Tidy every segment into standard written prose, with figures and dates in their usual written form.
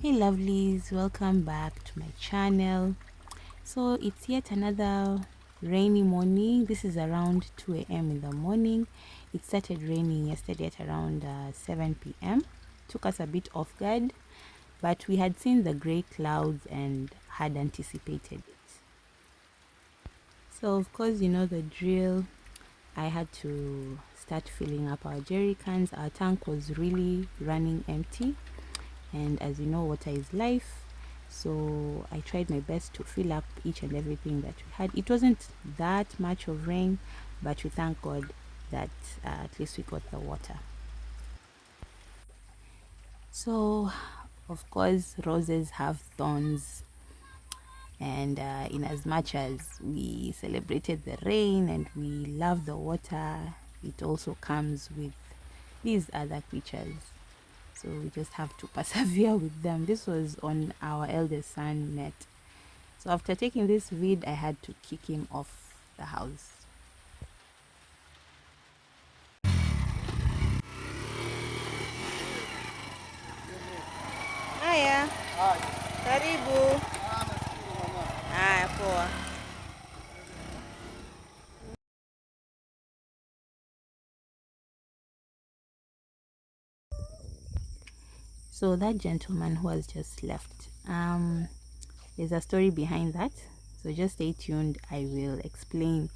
Hey lovelies, welcome back to my channel. So it's yet another rainy morning. This is around 2 a.m. in the morning. It started raining yesterday at around 7 p.m. Took us a bit off guard, but we had seen the gray clouds and had anticipated it. So of course, you know the drill. I had to start filling up our jerry cans. Our tank was really running empty, and as you know, water is life. So I tried my best to fill up each and everything that we had. It wasn't that much of rain, but we thank God that at least we got the water. So of course, roses have thorns, and in as much as we celebrated the rain and we love the water, it also comes with these other creatures. So we just have to persevere with them. This was on our eldest son net. So after taking this vid, I had to kick him off the house. Haya, karibu. Haya, poa. So that gentleman who has just left, there's a story behind that. So just stay tuned. I will explain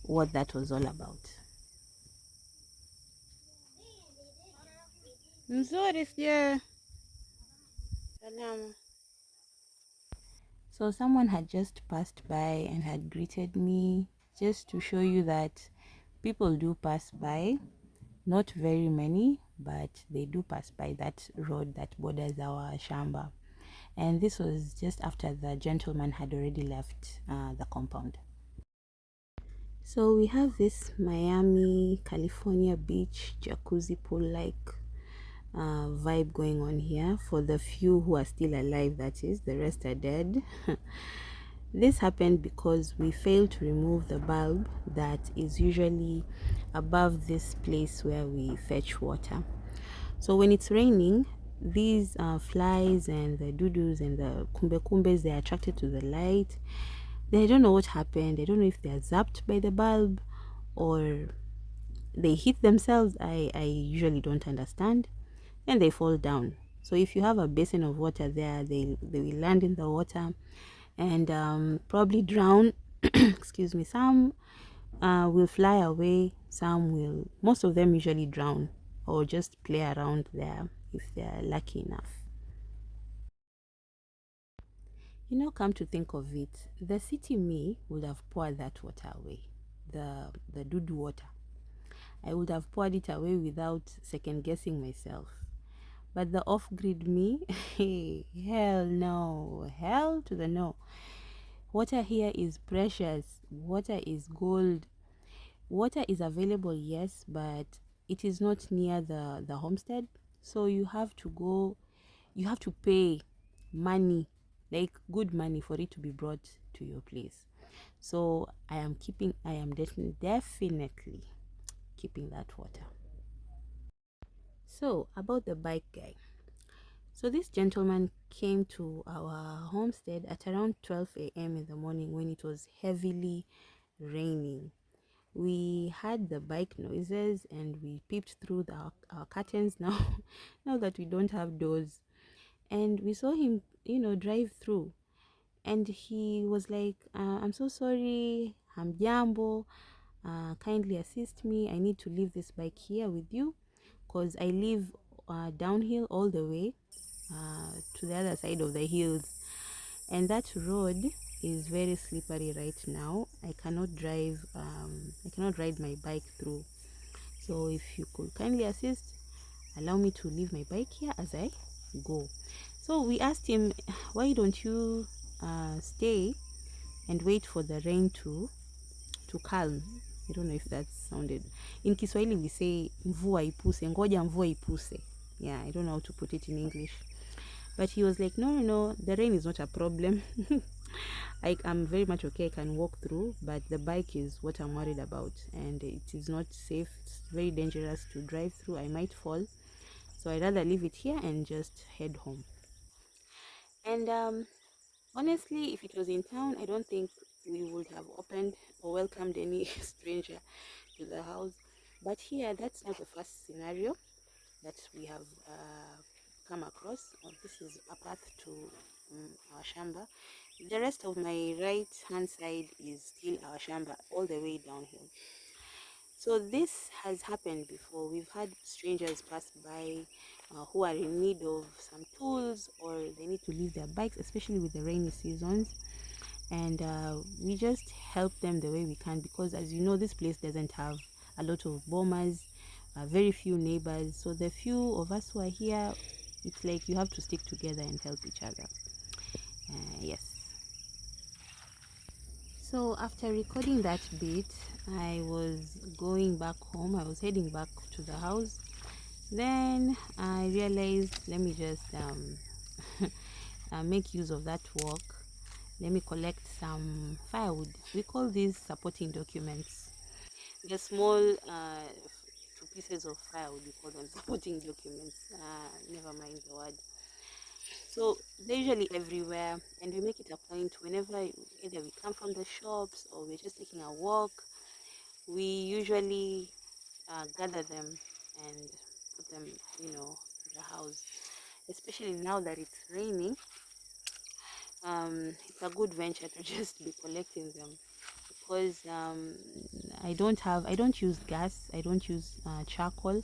what that was all about. Nzuri sija. Salama. So someone had just passed by and had greeted me, just to show you that people do pass by. Not very many, but they do pass by that road that borders our shamba. And this was just after the gentleman had already left the compound. So we have this Miami, California beach jacuzzi pool like vibe going on here. For the few who are still alive, that is, the rest are dead. This happened because we failed to remove the bulb that is usually above this place where we fetch water. So when it's raining, these flies and the dudus and the kumbes, they're attracted to the light. They don't know what happened. They don't know if they're zapped by the bulb or they hit themselves. I usually don't understand. And they fall down. So if you have a basin of water there, they will land in the water and probably drown. Excuse me. Some will fly away. Some will, most of them usually drown or just play around there if they're lucky enough. You know, come to think of it, the city me would have poured that water away, the dudu water. I would have poured it away without second guessing myself. But the off-grid me, hell no, hell to the no. Water here is precious. Water is gold. Water is available, yes, but it is not near the homestead. So you have to go, you have to pay money, like good money, for it to be brought to your place. So I am definitely keeping that water. So about the bike guy. So this gentleman came to our homestead at around 12 a.m. in the morning when it was heavily raining. We had the bike noises and we peeped through our curtains now, now that we don't have doors. And we saw him, drive through. And he was like, I'm so sorry, hamjambo, kindly assist me. I need to leave this bike here with you because I live downhill all the way to the other side of the hills, and that road is very slippery right now. I cannot drive, I cannot ride my bike through. So if you could kindly assist, allow me to leave my bike here as I go. So we asked him, why don't you stay and wait for the rain to calm? I don't know if that sounded, in Kiswahili we say mvua ipuse, ngoja mvua ipuse. Yeah, I don't know how to put it in English. But he was like, no, the rain is not a problem. I'm very much okay, I can walk through, but the bike is what I'm worried about, and it is not safe. It's very dangerous to drive through. I might fall. So I'd rather leave it here and just head home. And honestly, if it was in town, I don't think we would have opened or welcomed any stranger to the house. But here, that's not the first scenario that we have come across. This is a path to our shamba. The rest of my right hand side is still our shamba, all the way downhill. So this has happened before. We've had strangers pass by who are in need of some tools, or they need to leave their bikes, especially with the rainy seasons. And we just help them the way we can, because as you know, this place doesn't have a lot of bombers, very few neighbors. So the few of us who are here, it's like you have to stick together and help each other. Yes. So after recording that bit, I was going back home. I was heading back to the house. Then I realized, let me just make use of that walk. Let me collect some firewood. We call these supporting documents. The small two pieces of firewood, we call them supporting documents. Never mind the word. So they're usually everywhere, and we make it a point whenever either we come from the shops or we're just taking a walk, we usually gather them and put them, in the house. Especially now that it's raining, it's a good venture to just be collecting them, because I don't use gas, I don't use charcoal,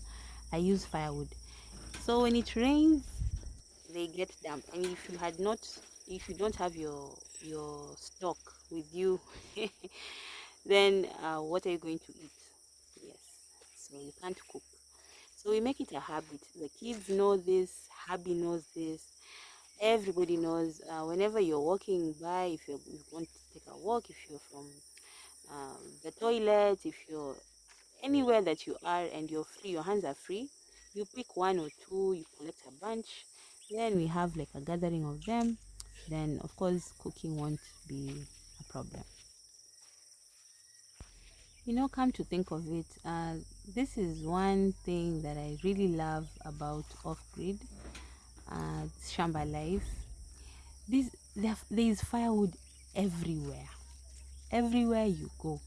I use firewood. So when it rains, they get damp, and if you don't have your stock with you, then what are you going to eat? Yes, so you can't cook. So we make it a habit. The kids know this, hubby knows this, everybody knows. Whenever you're walking by, if you want to take a walk, if you're from the toilet, if you're anywhere that you are and you're free, your hands are free, you pick one or two, you collect a bunch, then we have like a gathering of them. Then of course cooking won't be a problem. Come to think of it, this is one thing that I really love about Off-Grid, Shamba Life. There is firewood everywhere. Everywhere you go,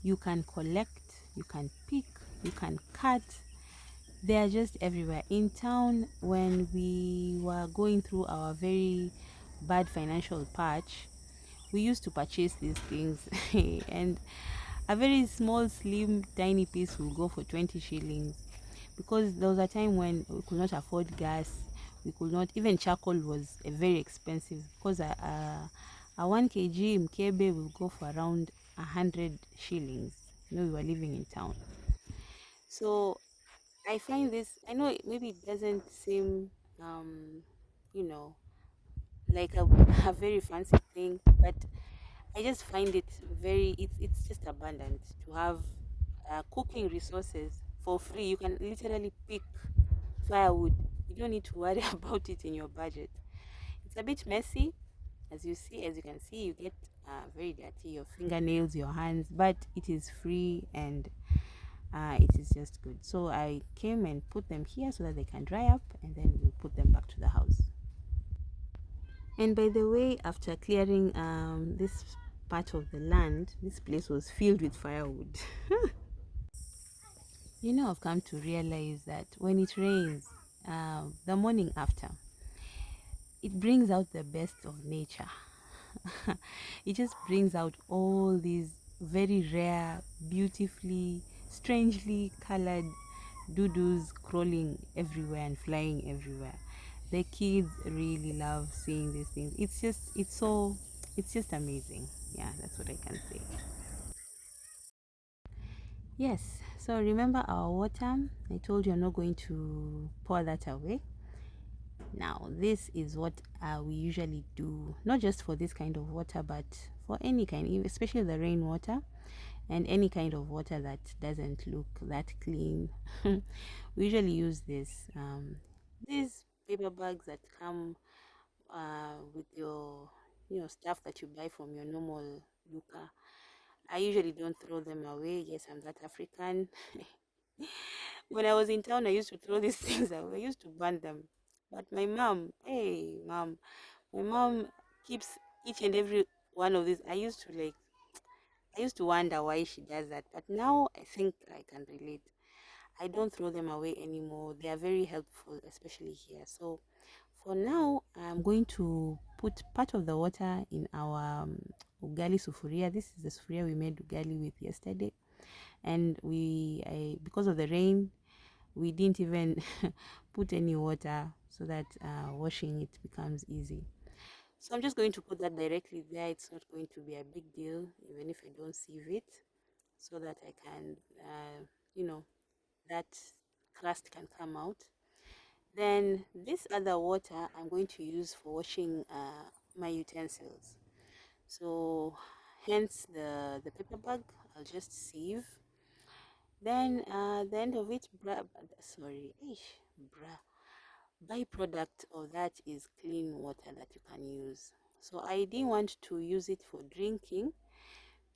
you can collect, you can pick, you can cut. They are just everywhere. In town, when we were going through our very bad financial patch, we used to purchase these things, and a very small, slim, tiny piece will go for 20 shillings, because there was a time when we could not afford gas. We could not, even charcoal was very expensive, because a 1 kg mkebe will go for around 100 shillings. We were living in town. So I find this, I know maybe it doesn't seem, you know, like a very fancy thing, but I just find it it's just abundant to have cooking resources for free. You can literally pick firewood. You don't need to worry about it in your budget. It's a bit messy, as you can see, you get very dirty, your fingernails, your hands, but it is free, and it is just good. So I came and put them here so that they can dry up, and then we'll put them back to the house. And by the way, after clearing this part of the land, this place was filled with firewood. I've come to realize that when it rains, the morning after, it brings out the best of nature. It just brings out all these very rare, beautifully, strangely colored doodles crawling everywhere and flying everywhere. The kids really love seeing these things. It's just amazing. Yeah, that's what I can say. Yes, so remember our water? I told you I'm not going to pour that away. Now, this is what we usually do, not just for this kind of water, but for any kind, especially the rainwater and any kind of water that doesn't look that clean. We usually use these paper bags that come with your, stuff that you buy from your normal Luca. I usually don't throw them away. Yes, I'm that African. When I was in town, I used to throw these things away. I used to burn them. But my mom, hey, mom, My mom keeps each and every one of these. I used to wonder why she does that, but now I think I can relate. I don't throw them away anymore. They are very helpful, especially here. So for now, I'm going to put part of the water in our ugali sufuria. This is the sufuria we made ugali with yesterday, and because of the rain, we didn't even put any water so that washing it becomes easy. So I'm just going to put that directly there. It's not going to be a big deal, even if I don't sieve it, so that I can, you know, that crust can come out. Then this other water I'm going to use for washing my utensils. So hence the paper bag, I'll just sieve. Then the end of it, byproduct of that is clean water that you can use. So I didn't want to use it for drinking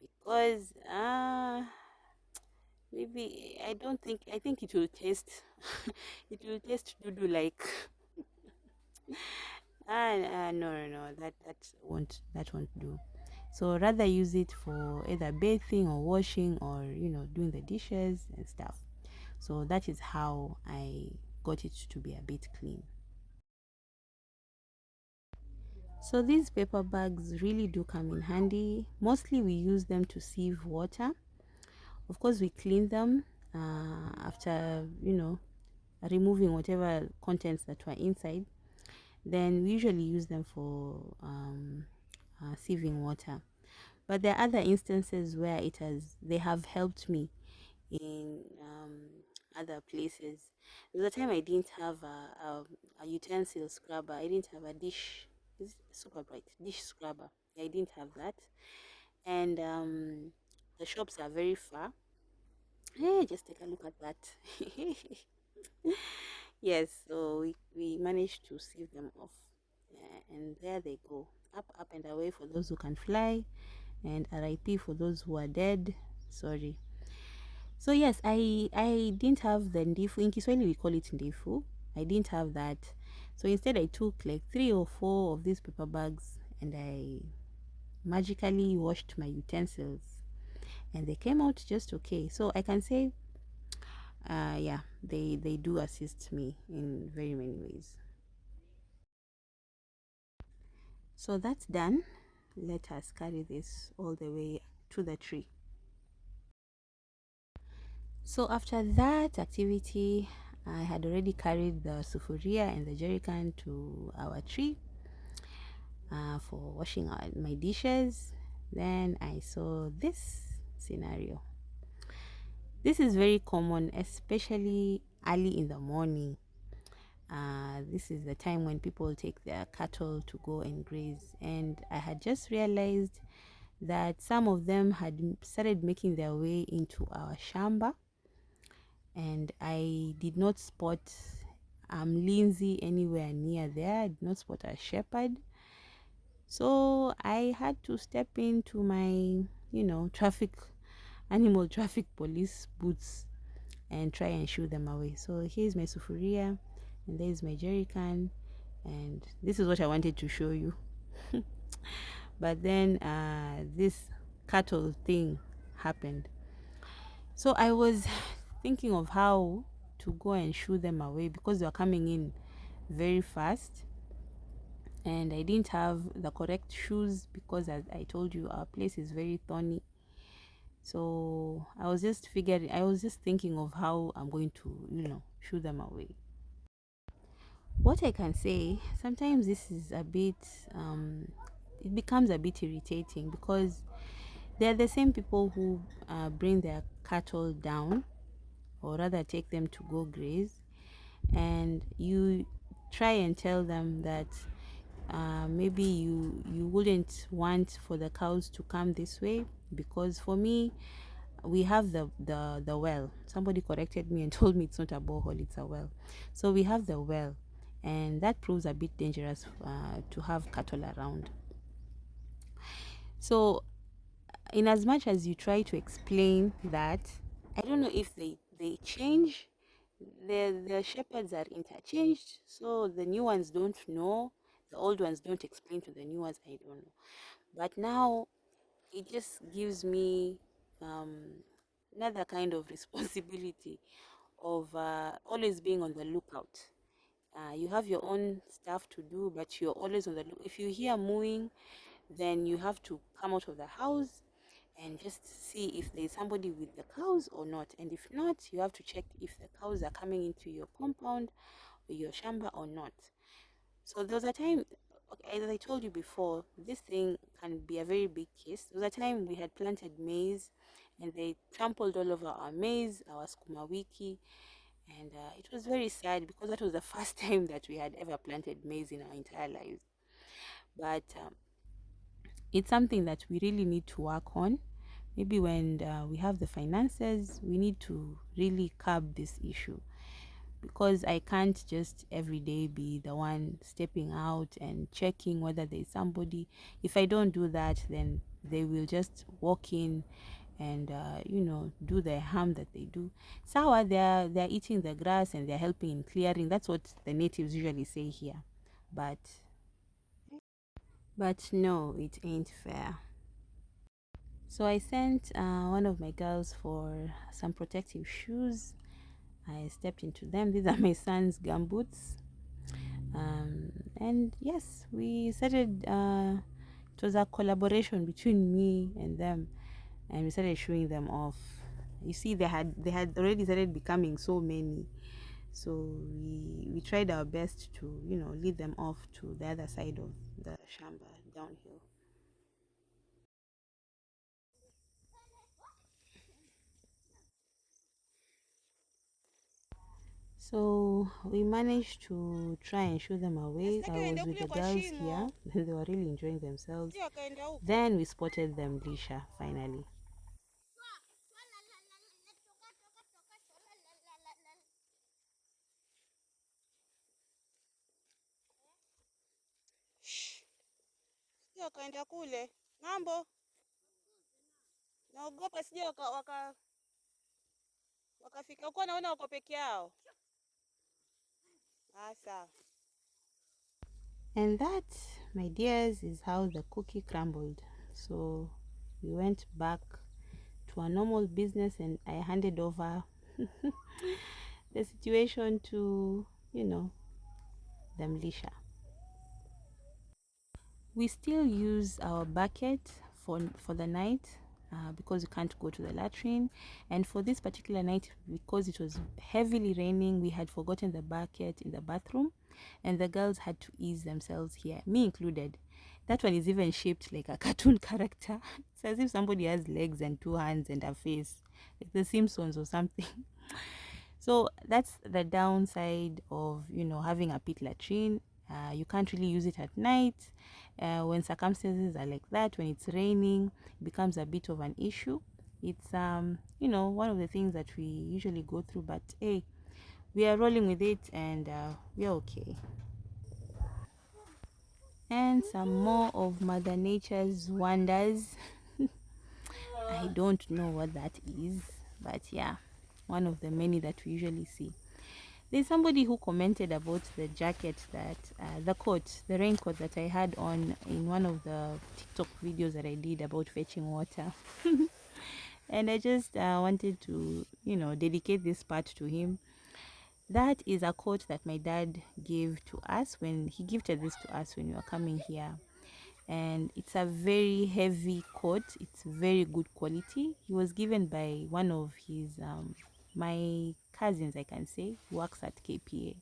because maybe I think it will taste it will taste doodoo like no, no, no, that won't do. So rather use it for either bathing or washing or doing the dishes and stuff. So that is how I got it to be a bit clean. So these paper bags really do come in handy. Mostly we use them to sieve water. Of course, we clean them after removing whatever contents that were inside. Then we usually use them for sieving water. But there are other instances where they have helped me in other places. There was a time I didn't have a utensil scrubber. I didn't have a dish. Is it super bright dish scrubber? I didn't have that, and the shops are very far. Hey, just take a look at that. Yes, so we managed to sieve them off. And there they go. Up and away for those who can fly, and RIP for those who are dead. Sorry. So yes, I didn't have the ndifu. In Kiswahili we call it ndifu. I didn't have that. So instead I took like 3 or 4 of these paper bags and I magically washed my utensils and they came out just okay. So I can say yeah, they do assist me in very many ways. So that's done. Let us carry this all the way to the tree. So after that activity, I had already carried the sufuria and the jerrycan to our tree for washing my dishes. Then I saw this scenario. This is very common, especially early in the morning. This is the time when people take their cattle to go and graze, and I had just realized that some of them had started making their way into our shamba, and I did not spot Lindsay anywhere near there. I did not spot a shepherd, so I had to step into my animal traffic police boots and try and shoo them away. So here's my sufuria and there's my jerry can, and this is what I wanted to show you. But then this cattle thing happened. So I was thinking of how to go and shoo them away because they were coming in very fast, and I didn't have the correct shoes because, as I told you, our place is very thorny. So I was just thinking of how I'm going to shoo them away. What I can say, sometimes this is a bit it becomes a bit irritating because they're the same people who bring their cattle down, or rather take them to go graze, and you try and tell them that maybe you wouldn't want for the cows to come this way, because for me, we have the well. Somebody corrected me and told me it's not a borehole, it's a well. So we have the well, and that proves a bit dangerous to have cattle around. So in as much as you try to explain that, I don't know if they change. The shepherds are interchanged, so the new ones don't know The old ones don't explain to the new ones, I don't know. But now it just gives me another kind of responsibility of always being on the lookout. You have your own stuff to do, but you're always on the look. If you hear mooing, then you have to come out of the house and just see if there's somebody with the cows or not. And if not, you have to check if the cows are coming into your compound or your shamba or not. So there was a time, okay, as I told you before, this thing can be a very big case. There was a time we had planted maize and they trampled all over our maize, our skuma wiki, and it was very sad because that was the first time that we had ever planted maize in our entire lives. But it's something that we really need to work on. Maybe when we have the finances, we need to really curb this issue, because I can't just every day be the one stepping out and checking whether there's somebody. If I don't do that, then they will just walk in and do the harm that they do. Sawa, they're eating the grass and they're helping in clearing. That's what the natives usually say here, but no, it ain't fair. So I sent one of my girls for some protective shoes. I stepped into them. These are my son's gumboots. And yes, we started. It was a collaboration between me and them, and we started showing them off. You see, they had already started becoming so many, so we tried our best to lead them off to the other side of the shamba downhill. So we managed to try and show them away. I was with the girls here. They were really enjoying themselves. Then we spotted them, Lisha, finally. Sio wakaenda kule ng'ambo, naogopa sije wakafika huko, naona wako peke yao. Sawa. And that, my dears, is how the cookie crumbled. So we went back to our normal business and I handed over the situation to, the militia. We still use our bucket for the night because we can't go to the latrine. And for this particular night, because it was heavily raining, we had forgotten the bucket in the bathroom, and the girls had to ease themselves here, me included. That one is even shaped like a cartoon character. It's as if somebody has legs and two hands and a face, like the Simpsons or something. So that's the downside of having a pit latrine. You can't really use it at night. When circumstances are like that, when it's raining, it becomes a bit of an issue. It's one of the things that we usually go through, but hey, we are rolling with it and we're okay. And some more of Mother Nature's wonders. I don't know what that is, but yeah, one of the many that we usually see. There's somebody who commented about the jacket that, the coat, the raincoat that I had on in one of the TikTok videos that I did about fetching water. And I just wanted to, dedicate this part to him. That is a coat that my dad gave to us when he gifted this to us when we were coming here. And it's a very heavy coat. It's very good quality. He was given by one of his my cousins, I can say, who works at KPA.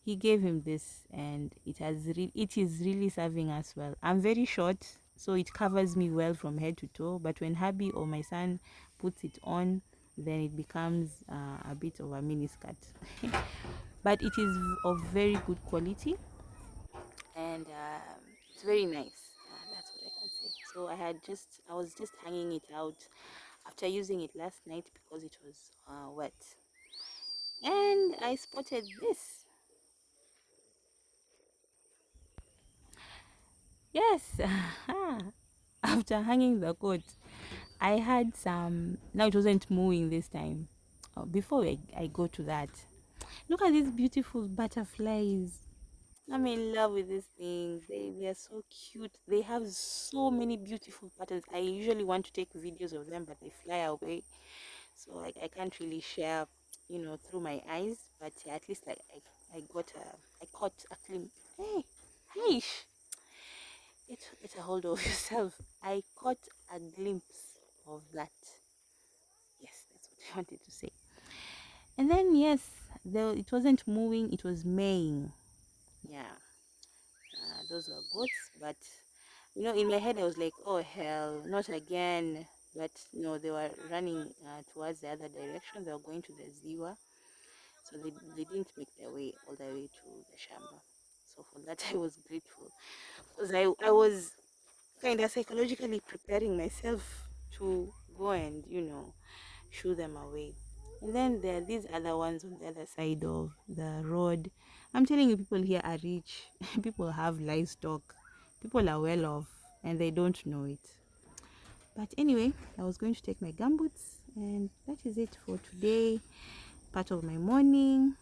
He gave him this, and it is really serving us well. I'm very short, so it covers me well from head to toe, but when hubby or my son puts it on, then it becomes a bit of a mini skirt. But it is of very good quality, and it's very nice. That's what I can say. So I was just hanging it out after using it last night because it was wet, and I spotted this. Yes, after hanging the coat, I had some. Now it wasn't moving this time. Before I go to that, look at these beautiful butterflies. I'm in love with this thing. They are so cute. They have so many beautiful patterns. I usually want to take videos of them, but they fly away. So like I can't really share, through my eyes. But yeah, at least I caught a glimpse. Hey, hey, get a hold of yourself. I caught a glimpse of that. Yes, that's what I wanted to say. And then yes, it wasn't moving. It was maying. Yeah, those were goats. But in my head I was like, oh hell, not again. But no, they were running towards the other direction. They were going to the Ziwa, so they didn't make their way all the way to the Shamba. So for that I was grateful because I was kind of psychologically preparing myself to go and shoo them away. And then there are these other ones on the other side of the road. I'm telling you, people here are rich. People have livestock. People are well off and they don't know it. But anyway, I was going to take my gumboots, and that is it for today. Part of my morning.